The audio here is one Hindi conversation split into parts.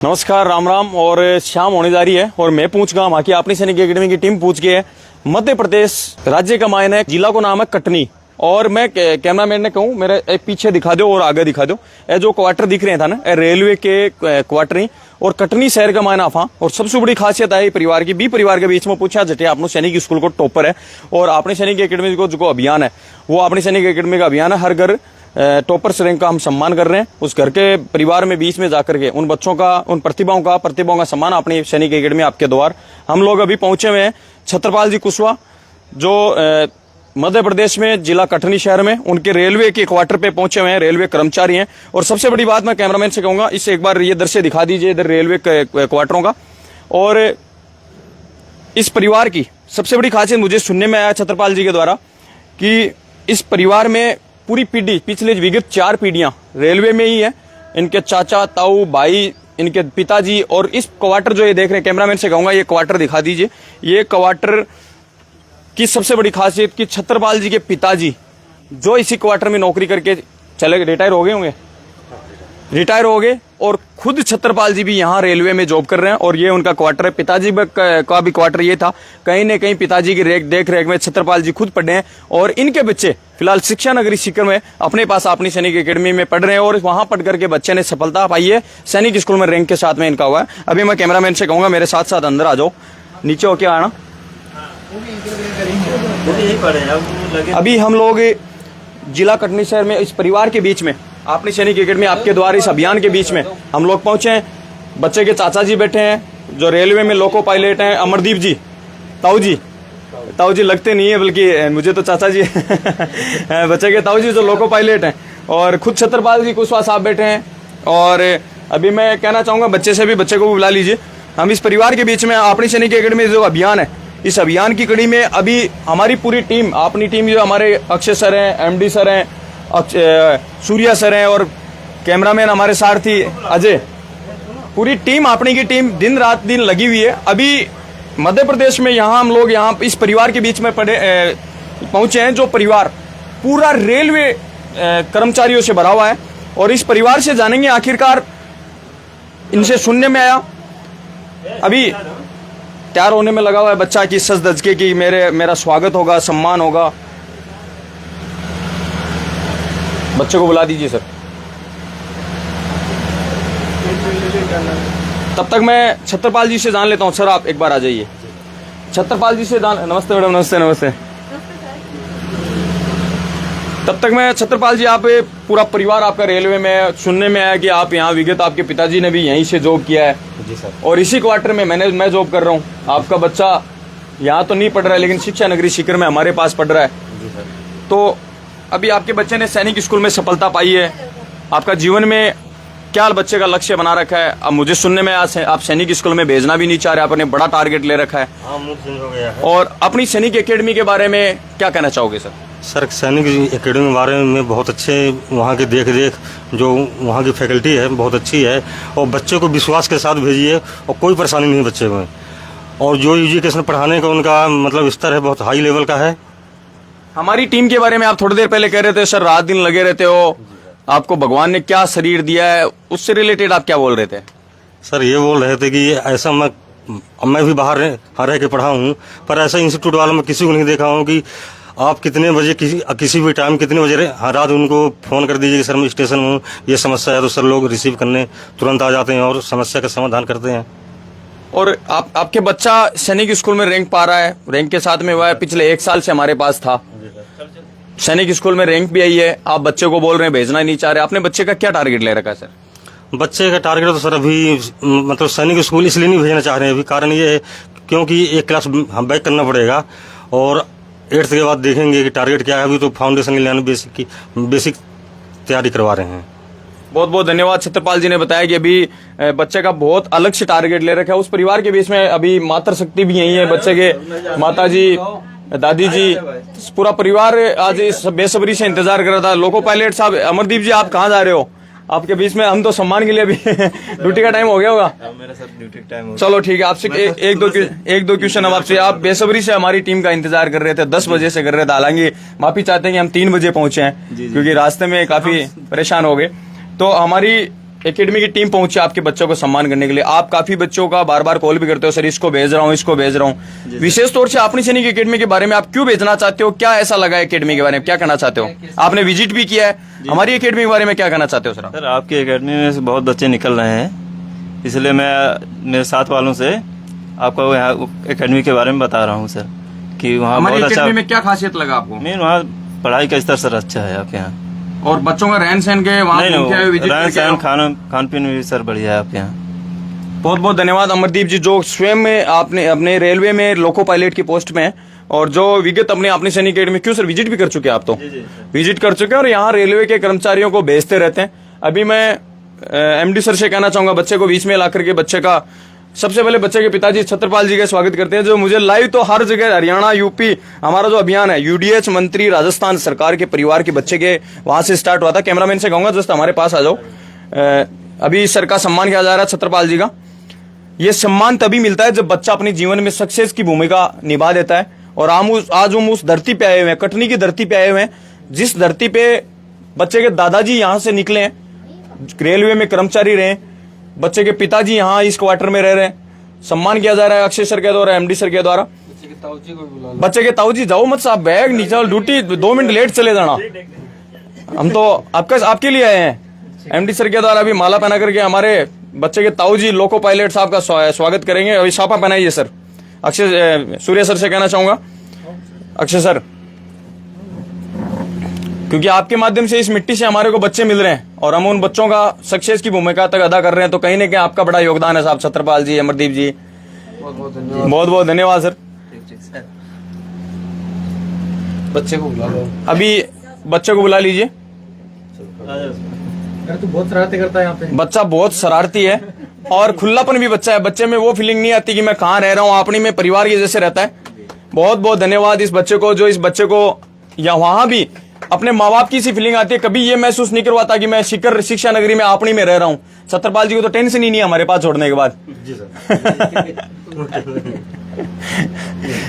नमस्कार, राम राम। और शाम होने जा रही है और मैं पूछ गया वहाँ की अपनी सैनिक एकेडमी की टीम पूछ गई है। मध्य प्रदेश राज्य का मायने जिला को नाम है कटनी। और मैं कैमरामैन ने कहूँ मेरे पीछे दिखा दो और आगे दिखा दो। ये जो क्वार्टर दिख रहे था ना, रेलवे के क्वार्टर और कटनी शहर का मायना था। और सबसे बड़ी खासियत है परिवार की, बी परिवार के बीच में पूछा जटे अपने सैनिक स्कूल को टॉपर है। और अपने सैनिक एकेडमी को जो अभियान है वो अपनी सैनिक एकेडमी का अभियान है। हर घर टॉपर्स रैंक का हम सम्मान कर रहे हैं। उस घर के परिवार में बीच में जाकर के उन बच्चों का, उन प्रतिभाओं का सम्मान अपनी सैनिक एकेडमी आपके द्वार। हम लोग अभी पहुंचे हुए हैं छत्रपाल जी कुशवाहा, जो मध्य प्रदेश में जिला कटनी शहर में उनके रेलवे के क्वार्टर पे पहुंचे हुए हैं। रेलवे कर्मचारी हैं। और सबसे बड़ी बात मैं कैमरामैन से कहूंगा, इसे एक बार ये दृश्य दिखा दीजिए इधर रेलवे क्वार्टरों का। और इस परिवार की सबसे बड़ी खासियत मुझे सुनने में आया छत्रपाल जी के द्वारा कि इस परिवार में पूरी पीढ़ी, पिछले विगत 4 पीढ़ियां रेलवे में ही है। इनके चाचा, ताऊ, भाई, इनके पिताजी। और इस क्वार्टर जो ये देख रहे हैं, कैमरामैन से कहूंगा ये क्वार्टर दिखा दीजिए। ये क्वार्टर की सबसे बड़ी खासियत कि छत्रपाल जी के पिताजी जो इसी क्वार्टर में नौकरी करके चले, रिटायर हो गए और खुद छत्रपाल जी भी यहाँ रेलवे में जॉब कर रहे हैं। और ये उनका क्वार्टर है। पिताजी का भी क्वार्टर ये था। कहीं न कहीं पिताजी की देख रेख में छत्रपाल जी खुद पढ़े हैं। और इनके बच्चे फिलहाल शिक्षा नगरी सीकर में अपने पास अपनी सैनिक एकेडमी में पढ़ रहे हैं। और वहां पढ़ करके बच्चे ने सफलता पाई है। सैनिक स्कूल में रैंक के साथ में इनका हुआ है। अभी मैं कैमरामैन से कहूंगा मेरे साथ साथ अंदर आ जाओ, नीचे होके आना। अभी हम लोग जिला कटनी शहर में इस परिवार के बीच में, अपनी सैनिक एकेडमी आपके द्वारा इस अभियान के बीच में हम लोग पहुंचे हैं। बच्चे के चाचा जी बैठे हैं जो रेलवे में लोको पायलट हैं, अमरदीप जी, ताऊ जी लगते नहीं है बल्कि मुझे तो चाचा जी बच्चे के ताऊ जी जो लोको पायलट हैं। और खुद छत्रपाल जी कुशवाहा साहब बैठे हैं। और अभी मैं कहना चाहूंगा बच्चे से भी, बच्चे को भी बुला लीजिए। हम इस परिवार के बीच में अपनी सैनिक एकेडमी जो अभियान है, इस अभियान की कड़ी में अभी हमारी पूरी टीम, अपनी टीम जो हमारे अक्षय सर हैं, एमडी सर हैं, सूर्या सर हैं और कैमरामैन हमारे सारथी अजय, पूरी टीम, अपनी की टीम दिन रात दिन लगी हुई है। अभी मध्य प्रदेश में यहाँ हम लोग यहाँ इस परिवार के बीच में पहुंचे हैं जो परिवार पूरा रेलवे कर्मचारियों से भरा हुआ है। और इस परिवार से जानेंगे आखिरकार, इनसे सुनने में आया अभी तैयार होने में लगा हुआ है बच्चा की सज धज के कि मेरा स्वागत होगा, सम्मान होगा। बच्चे को बुला दीजिए सर। तब तक मैं छत्रपाल जी से जान लेता हूँ। सर आप एक बार आ जाइए। छत्रपाल जी से नमस्ते मैडम। नमस्ते। तब तक मैं छत्रपाल जी, आप पूरा परिवार आपका रेलवे में, सुनने में आया कि आप यहाँ विगत आपके पिताजी ने भी यहीं से जॉब किया है। जी सर। और इसी क्वार्टर में मैं जॉब कर रहा हूँ। आपका बच्चा यहाँ तो नहीं पढ़ रहा है लेकिन शिक्षा नगरी सीकर में हमारे पास पढ़ रहा है। जी सर। तो अभी आपके बच्चे ने सैनिक स्कूल में सफलता पाई है। आपका जीवन में क्या बच्चे का लक्ष्य बना रखा है? अब मुझे सुनने में आप सैनिक स्कूल में भेजना भी नहीं चाह रहे, आपने बड़ा टारगेट ले रखा है। और अपनी सैनिक एकेडमी के बारे में क्या कहना चाहोगे सर? सर, सैनिक एकेडमी के बारे में बहुत अच्छे, वहाँ की देख जो वहाँ की फैकल्टी है बहुत अच्छी है। और बच्चे को विश्वास के साथ भेजिए और कोई परेशानी नहीं बच्चे में। और जो एजुकेशन पढ़ाने का उनका मतलब स्तर है बहुत हाई लेवल का है। हमारी टीम के बारे में आप थोड़ी देर पहले कह रहे थे सर रात दिन लगे रहते हो, आपको भगवान ने क्या शरीर दिया है, उससे रिलेटेड आप क्या बोल रहे थे? सर ये बोल रहे थे कि ऐसा मैं भी बाहर रह के पढ़ा हूँ, पर ऐसा इंस्टीट्यूट वाला मैं किसी को नहीं देखा हूँ कि आप कितने बजे किसी भी टाइम कितने बजे रात उनको फ़ोन कर दीजिए कि सर मैं स्टेशन में हूँ, ये समस्या है, तो सर लोग रिसीव करने तुरंत आ जाते हैं और समस्या का समाधान करते हैं। और आपके बच्चा सैनिक स्कूल में रैंक पा रहा है, रैंक के साथ में हुआ है, पिछले 1 साल से हमारे पास था। सैनिक स्कूल में रैंक भी आई है। आप बच्चे को बोल रहे हैं भेजना ही नहीं चाह रहे, आपने बच्चे का क्या टारगेट ले रखा है सर? बच्चे का टारगेट तो सर अभी मतलब सैनिक स्कूल इसलिए नहीं भेजना चाह रहे हैं अभी, कारण ये है क्योंकि 1 क्लास हम बैक करना पड़ेगा और 8th के बाद देखेंगे कि टारगेट क्या है। अभी तो फाउंडेशन के लिए बेसिक तैयारी करवा रहे हैं। बहुत बहुत धन्यवाद। छत्रपाल जी ने बताया कि अभी बच्चे का बहुत अलग से टारगेट ले रखा है। उस परिवार के बीच में अभी मातृशक्ति भी यही है, बच्चे के माता जी, दादी जी, पूरा परिवार आज इस बेसब्री से इंतजार कर रहा था। लोको पायलट साहब, अमरदीप जी आप कहाँ जा रहे हो? आपके बीच में हम तो सम्मान के लिए अभी ड्यूटी का टाइम हो गया होगा। मेरा सर ड्यूटी टाइम हो गया। चलो ठीक है, आपसे एक दो क्वेश्चन हम आपसे। आप बेसब्री से हमारी टीम का इंतजार कर रहे थे, 10 बजे से कर रहे थे। हालांकि माफी चाहते हैं कि हम 3 बजे पहुंचे हैं क्योंकि रास्ते में काफी परेशान हो गए। तो हमारी एकेडमी की टीम पहुंची आपके बच्चों को सम्मान करने के लिए। आप काफी बच्चों का बार बार कॉल भी करते हो, सर इसको भेज रहा हूँ, इसको भेज रहा हूँ। विशेष तौर से अपनी सैनिक एकेडमी के बारे में आप क्यों भेजना चाहते हो, क्या ऐसा लगा एकेडमी के बारे में, क्या कहना चाहते हो? आपने विजिट भी किया है, हमारी एकेडमी के बारे में क्या कहना चाहते हो सर? सर आपकी एकेडमी में से बहुत बच्चे निकल रहे हैं, इसलिए मैं मेरे साथ वालों से आपको यहाँ एकेडमी के बारे में बता रहा हूँ सर, कि वहाँ हमारी बहुत अच्छा एकेडमी में क्या खासियत लगा आपको? मेन वहाँ पढ़ाई का स्तर सर अच्छा है आपके यहाँ। और बच्चों का रहन सहन के वहाँ रहन सहन खान पीन भी सर बढ़िया है आपके यहाँ। बहुत बहुत धन्यवाद अमरदीप जी, जो स्वयं में आपने अपने रेलवे में लोको पायलट की पोस्ट में है और जो विगत अपनी सैनिक एकेडमी, क्यों सर विजिट भी कर चुके हैं आप? तो विजिट कर चुके हैं और यहाँ रेलवे के कर्मचारियों को भेजते रहते हैं। अभी मैं एमडी सर से कहना चाहूंगा, बच्चे को बीच में ला करके बच्चे का सबसे पहले बच्चे के पिताजी छत्रपाल जी का स्वागत करते हैं, जो मुझे लाइव तो हर जगह हरियाणा यूपी हमारा जो अभियान है यूडीएच मंत्री राजस्थान सरकार के परिवार के बच्चे के वहां से स्टार्ट हुआ था। कैमरामैन से कहूंगा जस्ट हमारे पास आ जाओ। अभी सर का सम्मान किया जा रहा है छत्रपाल जी का। ये सम्मान तभी मिलता है जब बच्चा अपने जीवन में सक्सेस की भूमिका निभा देता है। और आज हम उस धरती पे आए हुए हैं, कटनी की धरती पे आए हुए हैं, जिस धरती पे बच्चे के दादाजी यहाँ से निकले हैं, रेलवे में कर्मचारी रहे, बच्चे के पिताजी यहाँ इस क्वार्टर में रह रहे हैं। सम्मान किया जा रहा है अक्षय सर के द्वारा, एमडी सर के द्वारा। बच्चे के ताऊ जी जाओ मत साहब, बैग नीचे, ड्यूटी 2 मिनट लेट चले जाना, हम तो आपके लिए आए हैं। एमडी सर के द्वारा अभी माला पहना करके हमारे बच्चे के ताऊ जी लोको पायलट साहब का स्वागत करेंगे। अभी छापा पहनाइए सर। अक्षय सूर्य सर से कहना चाहूंगा, अक्षय सर, क्योंकि आपके माध्यम से इस मिट्टी से हमारे को बच्चे मिल रहे हैं और हम उन बच्चों का सक्सेस की भूमिका तक अदा कर रहे हैं, तो कहीं ना कहीं आपका बड़ा योगदान है साहब। छत्रपाल जी, अमरदीप जी, बहुत बहुत धन्यवाद सर। बच्चे को बुला लो, अभी बच्चे को बुला लीजिए। तू बहुत शरारती करता है यहाँ पे। बच्चा बहुत शरारती है और खुलापन भी बच्चा है, बच्चे में वो फीलिंग नहीं आती कि मैं कहाँ रह रहा हूँ, अपनी में परिवार के जैसे रहता है। बहुत बहुत धन्यवाद इस बच्चे को, जो इस बच्चे को या वहां भी अपने माँ बाप की सी फीलिंग आती है, कभी ये महसूस नहीं करवाता कि मैं शिक्षा नगरी में अपनी में रह रहा हूँ। छत्रपाल जी को तो टेंशन ही नहीं है हमारे पास छोड़ने के बाद।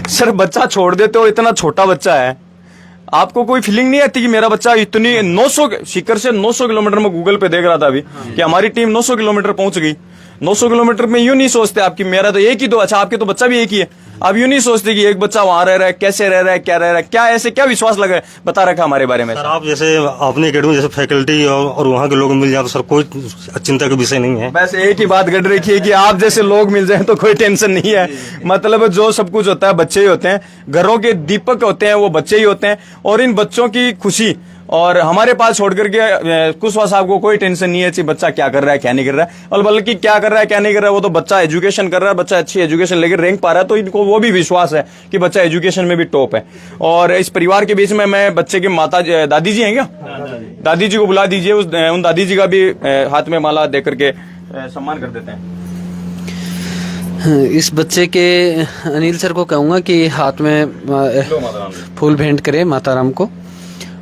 सर बच्चा छोड़ देते हो, इतना छोटा बच्चा है, आपको कोई फीलिंग नहीं आती कि मेरा बच्चा इतनी 900 सीकर से 900 किलोमीटर में गूगल पे देख रहा था अभी कि हमारी टीम 900 किलोमीटर पहुंच गई। 900 किलोमीटर में यूं नहीं सोचते आपकी मेरा तो एक ही तो, अच्छा आपके तो बच्चा भी एक ही है, आप यूं नहीं सोचते कि एक बच्चा वहां रह रहा है, कैसे रह रहा है, क्या रह रहा है, क्या ऐसे क्या विश्वास लगा बता रखा हमारे बारे में? सर आप जैसे अपनी एकेडमी जैसे फैकल्टी और वहाँ के लोग मिल जाए तो सर कोई चिंता का विषय नहीं है। बस एक ही बात गढ़ रखी है कि आप जैसे लोग मिल जाए तो कोई टेंशन नहीं है। मतलब जो सब कुछ होता है बच्चे ही होते हैं, घरों के दीपक होते हैं वो बच्चे ही होते हैं, और इन बच्चों की खुशी और हमारे पास छोड़ करके कुशवाहा साहब को कोई टेंशन नहीं है कि बच्चा क्या कर रहा है क्या नहीं कर रहा है, और बल्कि क्या कर रहा है क्या नहीं कर रहा है वो तो बच्चा एजुकेशन कर रहा है, बच्चा अच्छी एजुकेशन लेकर रैंक पा रहा है, तो इनको वो भी विश्वास है कि बच्चा एजुकेशन में भी टॉप है। और इस परिवार के बीच में मैं बच्चे के माता दादी जी हैं क्या, दादी जी को बुला दीजिए, उन दादी जी का भी हाथ में माला दे करके सम्मान कर देते हैं। इस बच्चे के अनिल सर को कहूँगा कि हाथ में फूल भेंट करे माता राम को।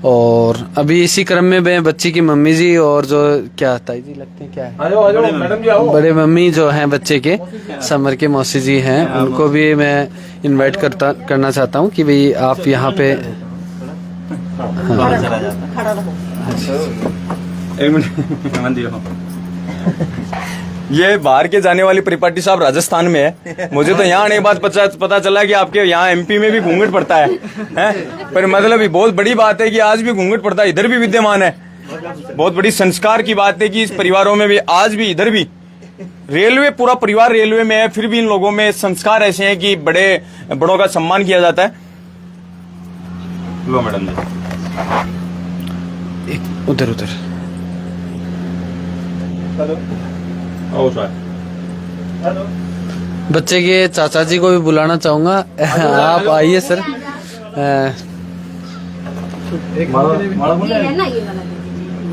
और अभी इसी क्रम में मैं बच्ची की मम्मी जी और जो क्या ताई जी लगते हैं, क्या है, आओ मैडम जी आओ, बड़े मम्मी जो हैं बच्चे के, समर के मौसी जी हैं, उनको भी मैं इनवाइट करना चाहता हूँ कि भाई आप यहाँ पे एक मिनट। ये बाहर के जाने वाली परिपाटी साहब राजस्थान में है, मुझे तो यहाँ आने के बाद पता चला कि आपके यहाँ एमपी में भी घूंघट पड़ता है पर मतलब बहुत बड़ी बात है कि आज भी घूंघट पड़ता है, इधर भी विद्यमान है। बहुत बड़ी संस्कार की बात है कि इस परिवारों में भी आज भी इधर भी रेलवे पूरा परिवार रेलवे में है, फिर भी इन लोगों में संस्कार ऐसे हैं कि बड़ों का सम्मान किया जाता है। लो मैडम उधर बच्चे के चाचा जी को भी बुलाना चाहूंगा। आप आइए सर।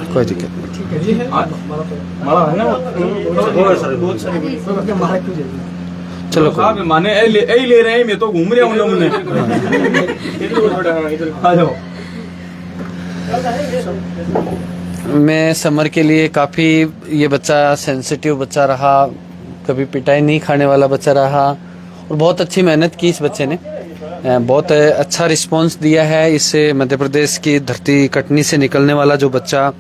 कोई दिक्कत नहीं, चलो माने ले रहे हैं, मैं तो घूम रहा हूँ लोगों में। मैं समर के लिए काफ़ी, ये बच्चा सेंसिटिव बच्चा रहा, कभी पिटाई नहीं खाने वाला बच्चा रहा और बहुत अच्छी मेहनत की इस बच्चे ने, बहुत अच्छा रिस्पांस दिया है। इससे मध्य प्रदेश की धरती कटनी से निकलने वाला जो बच्चा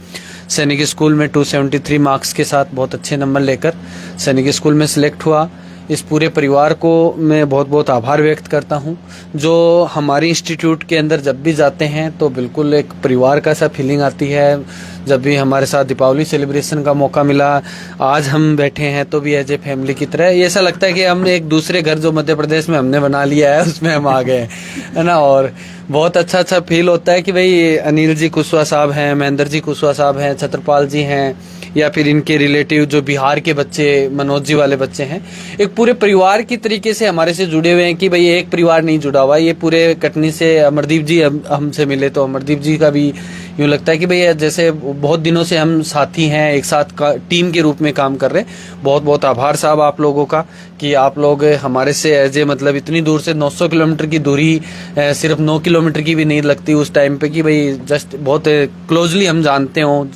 सैनिक स्कूल में 273 मार्क्स के साथ बहुत अच्छे नंबर लेकर सैनिक स्कूल में सिलेक्ट हुआ। इस पूरे परिवार को मैं बहुत बहुत आभार व्यक्त करता हूं, जो हमारी इंस्टीट्यूट के अंदर जब भी जाते हैं तो बिल्कुल एक परिवार का सा फीलिंग आती है। जब भी हमारे साथ दीपावली सेलिब्रेशन का मौका मिला, आज हम बैठे हैं तो भी एज ए फैमिली की तरह ऐसा लगता है कि हम एक दूसरे घर जो मध्य प्रदेश में हमने बना लिया है उसमें हम आ गए, है ना। और बहुत अच्छा फील होता है कि भाई अनिल जी कुशवाहा साहब हैं, महेंद्र जी कुशवाहा साहब हैं, छत्रपाल जी हैं, या फिर इनके रिलेटिव जो बिहार के बच्चे मनोज जी वाले बच्चे हैं, एक पूरे परिवार की तरीके से हमारे से जुड़े हुए हैं कि भाई एक परिवार नहीं जुड़ा हुआ। ये पूरे कटनी से अमरदीप जी हमसे मिले तो अमरदीप जी का भी यूँ लगता है कि भाई जैसे बहुत दिनों से हम साथी हैं, एक साथ टीम के रूप में काम कर रहे हैं। बहुत बहुत आभार साहब आप लोगों का कि आप लोग हमारे से एज ए मतलब इतनी दूर से 900 किलोमीटर की दूरी सिर्फ 9 किलोमीटर की भी नहीं लगती उस टाइम पे कि भाई जस्ट बहुत क्लोजली हम जानते हो,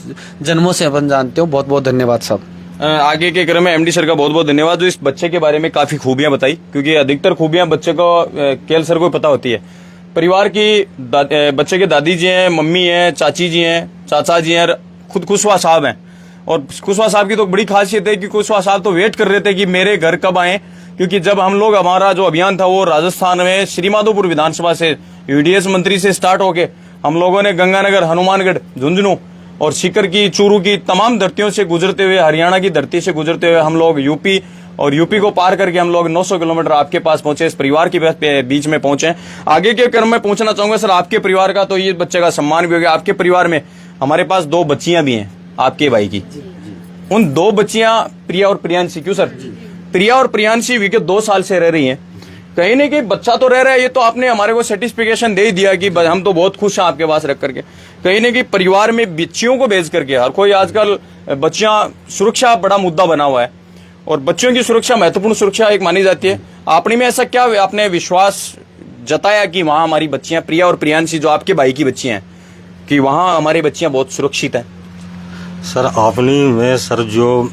जन्मों से अपन जानते हो। बहुत बहुत धन्यवाद साहब। आगे के क्रम में एमडी सर का बहुत बहुत धन्यवाद, जो इस बच्चे के बारे में काफी खूबियां बताई, क्योंकि अधिकतर खूबियां बच्चे को केएल सर को पता होती है। परिवार की बच्चे के दादी जी हैं, मम्मी हैं, चाची जी हैं, चाचा जी हैं, खुद कुशवाहा साहब हैं। और कुशवाहा साहब की तो बड़ी खासियत है कि कुशवाहा साहब तो वेट कर रहे थे कि मेरे घर कब आए, क्योंकि जब हम लोग हमारा जो अभियान था वो राजस्थान में श्रीमाधोपुर विधानसभा से यूडीएस मंत्री से स्टार्ट होके हम लोगों ने गंगानगर, हनुमानगढ़, झुंझुनू और सीकर की, चूरू की तमाम धरतियों से गुजरते हुए, हरियाणा की धरती से गुजरते हुए हम लोग यूपी और यूपी को पार करके हम लोग 900 किलोमीटर आपके पास पहुंचे, इस परिवार के बीच में पहुंचे। आगे के क्रम में पूछना चाहूंगा सर, आपके परिवार का तो ये बच्चे का सम्मान भी हो गया, आपके परिवार में हमारे पास 2 बच्चियां भी हैं आपके भाई की। उन 2 बच्चियां प्रिया और प्रियांशी, क्यों सर? प्रिया और प्रियांशी विगत 2 साल से रह रही हैं। कहीं नहीं कि बच्चा तो रह रहा है, ये तो आपने हमारे को सर्टिफिकेशन दे ही दिया कि हम तो बहुत खुश हैं आपके पास रख करके। कहीं नहीं कि परिवार में बच्चियों को भेज करके, हर कोई आजकल बच्चियां, सुरक्षा बड़ा मुद्दा बना हुआ है और बच्चों की सुरक्षा महत्वपूर्ण सुरक्षा एक मानी जाती है। आपने में ऐसा क्या आपने विश्वास जताया कि वहां हमारी बच्चियां प्रिया और प्रियांशी जो आपके भाई की बच्चियां हैं, कि वहां हमारी बच्चियां बहुत सुरक्षित हैं? सर आपने में सर जो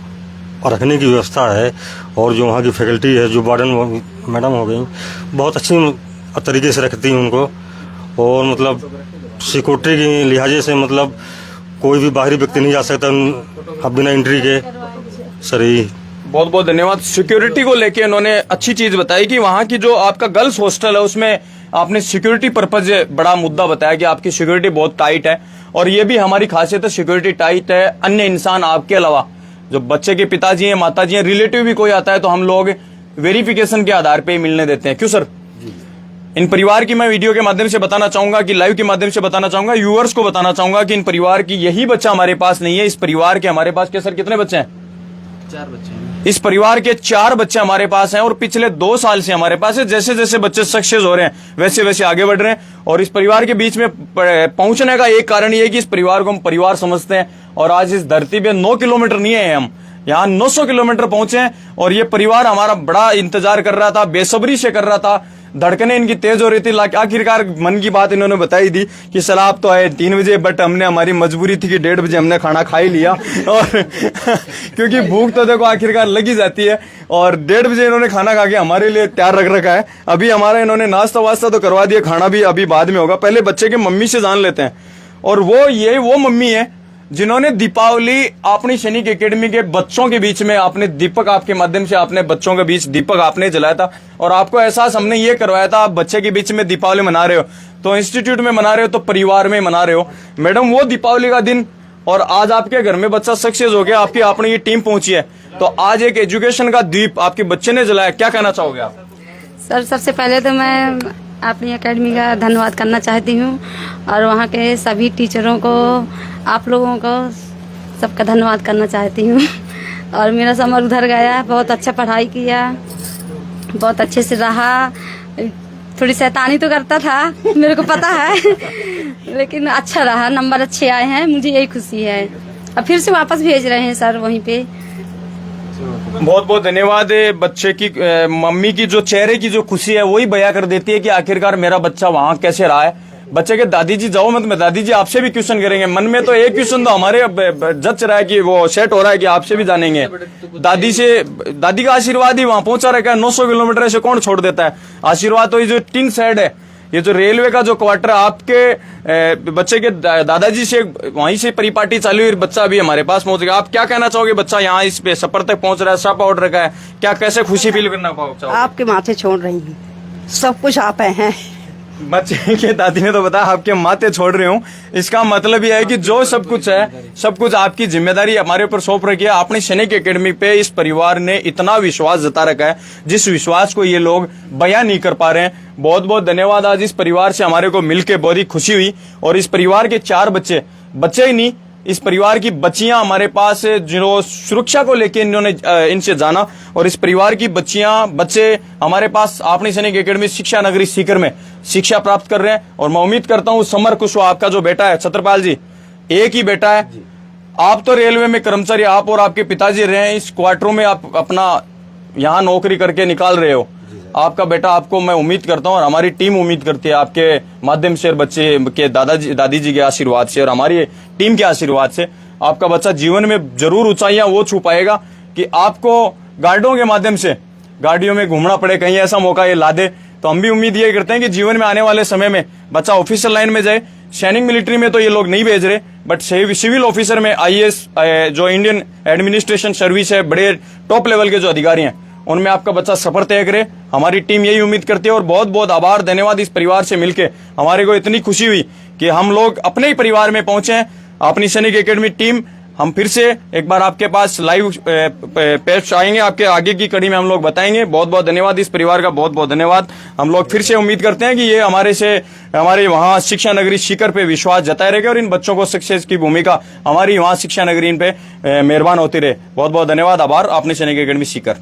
रखने की व्यवस्था है और जो वहाँ की फैकल्टी है, जो वार्डन मैडम हो गई, बहुत अच्छी तरीके से रखती हैं उनको। और मतलब सिक्योरिटी के लिहाजे से मतलब कोई भी बाहरी व्यक्ति नहीं जा सकता अब बिना एंट्री के। सर यही बहुत बहुत धन्यवाद। सिक्योरिटी को लेके उन्होंने अच्छी चीज बताई कि वहां की जो आपका गर्ल्स हॉस्टल है उसमें आपने सिक्योरिटी पर्पज बड़ा मुद्दा बताया कि आपकी सिक्योरिटी बहुत टाइट है, और ये भी हमारी खासियत है, सिक्योरिटी टाइट है। अन्य इंसान आपके अलावा जो बच्चे के पिताजी हैं, माताजी हैं, रिलेटिव भी कोई आता है तो हम लोग वेरिफिकेशन के आधार पे मिलने देते हैं, क्यों सर? इन परिवार की मैं वीडियो के माध्यम से बताना चाहूंगा, कि लाइव के माध्यम से बताना चाहूंगा, व्यूअर्स को बताना चाहूंगा कि इन परिवार की यही बच्चा हमारे पास नहीं है। इस परिवार के हमारे पास, क्या सर, कितने बच्चे हैं? 4 बच्चे हैं। इस परिवार के 4 बच्चे हमारे पास हैं और पिछले 2 साल से हमारे पास है। जैसे जैसे बच्चे सक्सेस हो रहे हैं वैसे वैसे आगे बढ़ रहे हैं। और इस परिवार के बीच में पहुंचने का एक कारण ये है कि इस परिवार को हम परिवार समझते हैं, और आज इस धरती पे 9 किलोमीटर नहीं है, हम यहाँ 900 किलोमीटर पहुंचे हैं। और ये परिवार हमारा बड़ा इंतजार कर रहा था, बेसब्री से कर रहा था, धड़कने इनकी तेज हो रही थी। आखिरकार मन की बात इन्होंने बताई दी कि सर आप तो आए 3 बजे, बट हमने, हमारी मजबूरी थी कि 1:30 बजे हमने खाना खा ही लिया। और क्योंकि भूख तो देखो आखिरकार लगी जाती है, और 1:30 बजे इन्होंने खाना खा के हमारे लिए तैयार रख रखा है। अभी हमारा इन्होंने नाश्ता वास्ता तो करवा दिया, खाना भी अभी बाद में होगा। पहले बच्चे के मम्मी से जान लेते हैं, और वो मम्मी है जिन्होंने दीपावली अपनी सैनिक एकेडमी के बच्चों के बीच में, आपने दीपक, आपके माध्यम से आपने बच्चों के बीच दीपक आपने जलाया था, और आपको एहसास हमने ये करवाया था, आप बच्चे के बीच में दीपावली मना रहे हो तो इंस्टीट्यूट में मना रहे हो तो परिवार में मना रहे हो। मैडम, वो दीपावली का दिन और आज आपके घर में बच्चा सक्सेस हो गया, आपकी अपनी ये टीम पहुंची है, तो आज एक एजुकेशन का दीप आपके बच्चे ने जलाया, क्या कहना चाहोगे आप? सर, सबसे पहले तो मैं अपनी एकेडमी का धन्यवाद करना चाहती हूँ, और वहाँ के सभी टीचरों को, आप लोगों को सबका धन्यवाद करना चाहती हूँ। और मेरा समर उधर गया, बहुत अच्छा पढ़ाई किया, बहुत अच्छे से रहा। थोड़ी शैतानी तो करता था, मेरे को पता है, लेकिन अच्छा रहा, नंबर अच्छे आए हैं, मुझे यही खुशी है। अब फिर से वापस भेज रहे हैं सर वहीं पे। बहुत बहुत धन्यवाद। बच्चे की मम्मी की जो चेहरे की जो खुशी है वही बयां कर देती है कि आखिरकार मेरा बच्चा वहां कैसे रहा है। बच्चे के दादी जी जाओ मत, मैं दादी जी आपसे भी क्वेश्चन करेंगे। मन में तो एक क्वेश्चन तो हमारे जज रहा है कि वो सेट हो रहा है कि आपसे भी जानेंगे। दादी का आशीर्वाद ही वहां पहुंचा रखा है, 900 किलोमीटर से कौन छोड़ देता है। आशीर्वाद तो ये जो टिन शेड है, ये जो रेलवे का जो क्वार्टर आपके बच्चे के दादाजी से वहीं से परिपाटी चालू हुई, बच्चा अभी हमारे पास पहुंच गया। आप क्या कहना चाहोगे? बच्चा यहाँ इस पे सफर तक पहुंच रहा है, सब ऑर्डर रखा है, क्या कैसे खुशी फील करना चाहोगे? आपके माथे छोड़ रही हूँ, सब कुछ आप हैं। बच्चे के दादी ने तो बताया आपके माथे छोड़ रहे हूँ, इसका मतलब यह है कि जो सब कुछ है सब कुछ आपकी जिम्मेदारी हमारे ऊपर सौंप रखी है। आपने सैनिक एकेडमी पे इस परिवार ने इतना विश्वास जता रखा है, जिस विश्वास को ये लोग बयां नहीं कर पा रहे हैं। बहुत बहुत धन्यवाद। आज इस परिवार से हमारे को मिलकर बहुत ही खुशी हुई और इस परिवार के 4 बच्चे ही नहीं, इस परिवार की बच्चियां हमारे पास जो सुरक्षा को लेकर इन्होंने इनसे जाना, और इस परिवार की बच्चे हमारे पास अपनी सैनिक एकेडमी शिक्षा नगरी सीकर में शिक्षा प्राप्त कर रहे हैं। और मैं उम्मीद करता हूं समर कुशवाहा आपका जो बेटा है, छत्रपाल जी, एक ही बेटा है, आप तो रेलवे में कर्मचारी, आप और आपके पिताजी रहे हैं, इस क्वार्टरों में आप अपना यहाँ नौकरी करके निकाल रहे हो। आपका बेटा, आपको मैं उम्मीद करता हूं और हमारी टीम उम्मीद करती है आपके माध्यम से और बच्चे के दादी जी के आशीर्वाद से और हमारी टीम के आशीर्वाद से आपका बच्चा जीवन में जरूर ऊंचाइयां वो छू पाएगा कि आपको गार्डों के माध्यम से गाड़ियों में घूमना पड़े, कहीं ऐसा मौका ये ला दे। तो हम भी उम्मीद ये करते हैं कि जीवन में आने वाले समय में बच्चा ऑफिसर लाइन में जाए। सैनिक मिलिट्री में तो ये लोग नहीं भेज रहे, बट सिविल ऑफिसर में IAS जो इंडियन एडमिनिस्ट्रेशन सर्विस है, बड़े टॉप लेवल के जो अधिकारी हैं, उनमें आपका बच्चा सफर तय करे। हमारी टीम यही उम्मीद करती है और बहुत बहुत आभार, धन्यवाद। इस परिवार से मिलके हमारे को इतनी खुशी हुई कि हम लोग अपने ही परिवार में पहुंचे हैं। अपनी सैनिक एकेडमी टीम हम फिर से एक बार आपके पास लाइव पेश आएंगे, आपके आगे की कड़ी में हम लोग बताएंगे। बहुत बहुत धन्यवाद, इस परिवार का बहुत बहुत धन्यवाद। हम लोग फिर से उम्मीद करते हैं कि ये हमारे वहाँ शिक्षा नगरी सीकर पे विश्वास जताए रहेगा और इन बच्चों को सक्सेस की भूमिका हमारी वहाँ शिक्षा नगरी पे मेहरबान होती रहे। बहुत बहुत धन्यवाद, आभार। अपनी सैनिक एकेडमी सीकर।